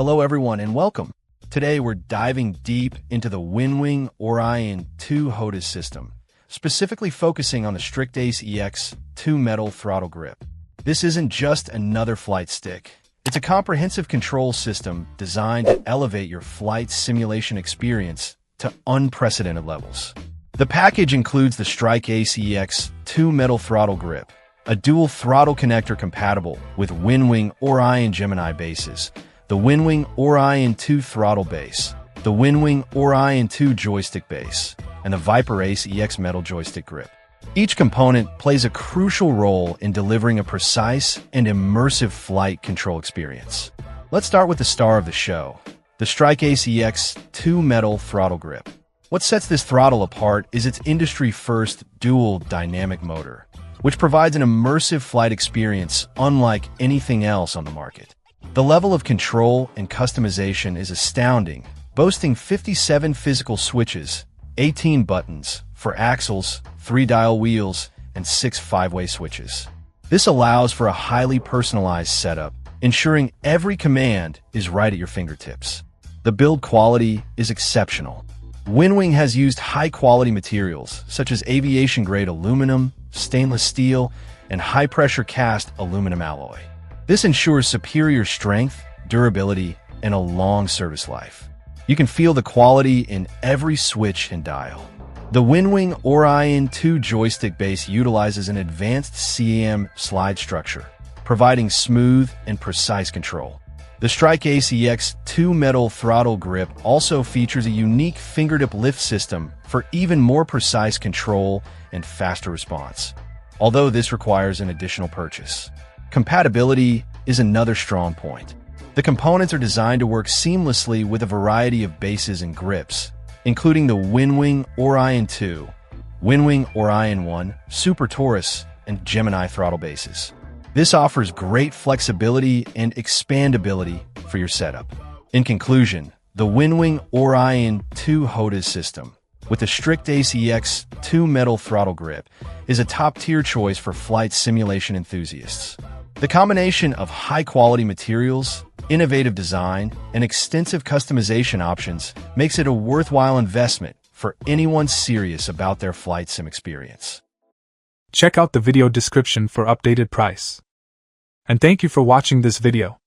Hello everyone and welcome. Today we're diving deep into the WINWING Orion2 HOTAS system, specifically focusing on the Strict Ace EX 2 metal throttle grip. This isn't just another flight stick. It's a comprehensive control system designed to elevate your flight simulation experience to unprecedented levels. The package includes the Strike Ace EX 2 metal throttle grip, a dual throttle connector compatible with WINWING Orion Gemini bases, the WINWING Orion2 throttle base, the WINWING Orion2 joystick base, and the Viper Ace EX metal joystick grip. Each component plays a crucial role in delivering a precise and immersive flight control experience. Let's start with the star of the show, the Strike Ace EX 2 metal throttle grip. What sets this throttle apart is its industry-first dual dynamic motor, which provides an immersive flight experience unlike anything else on the market. The level of control and customization is astounding, boasting 57 physical switches, 18 buttons for axles, 3 dial wheels, and 6 5-way switches. This allows for a highly personalized setup, ensuring every command is right at your fingertips. The build quality is exceptional. WINWING has used high-quality materials such as aviation-grade aluminum, stainless steel, and high-pressure cast aluminum alloy. This ensures superior strength, durability, and a long service life. You can feel the quality in every switch and dial. The WINWING Orion2 joystick base utilizes an advanced CAM slide structure, providing smooth and precise control. The Strike Ace EX 2 metal throttle grip also features a unique fingertip lift system for even more precise control and faster response, although this requires an additional purchase. Compatibility is another strong point. The components are designed to work seamlessly with a variety of bases and grips, including the WINWING Orion2, WINWING Orion1, Super Taurus, and Gemini throttle bases. This offers great flexibility and expandability for your setup. In conclusion, the WINWING Orion2 HOTAS system, with the Strict Ace EX 2 metal throttle grip, is a top-tier choice for flight simulation enthusiasts. The combination of high-quality materials, innovative design, and extensive customization options makes it a worthwhile investment for anyone serious about their flight sim experience. Check out the video description for updated price. And thank you for watching this video.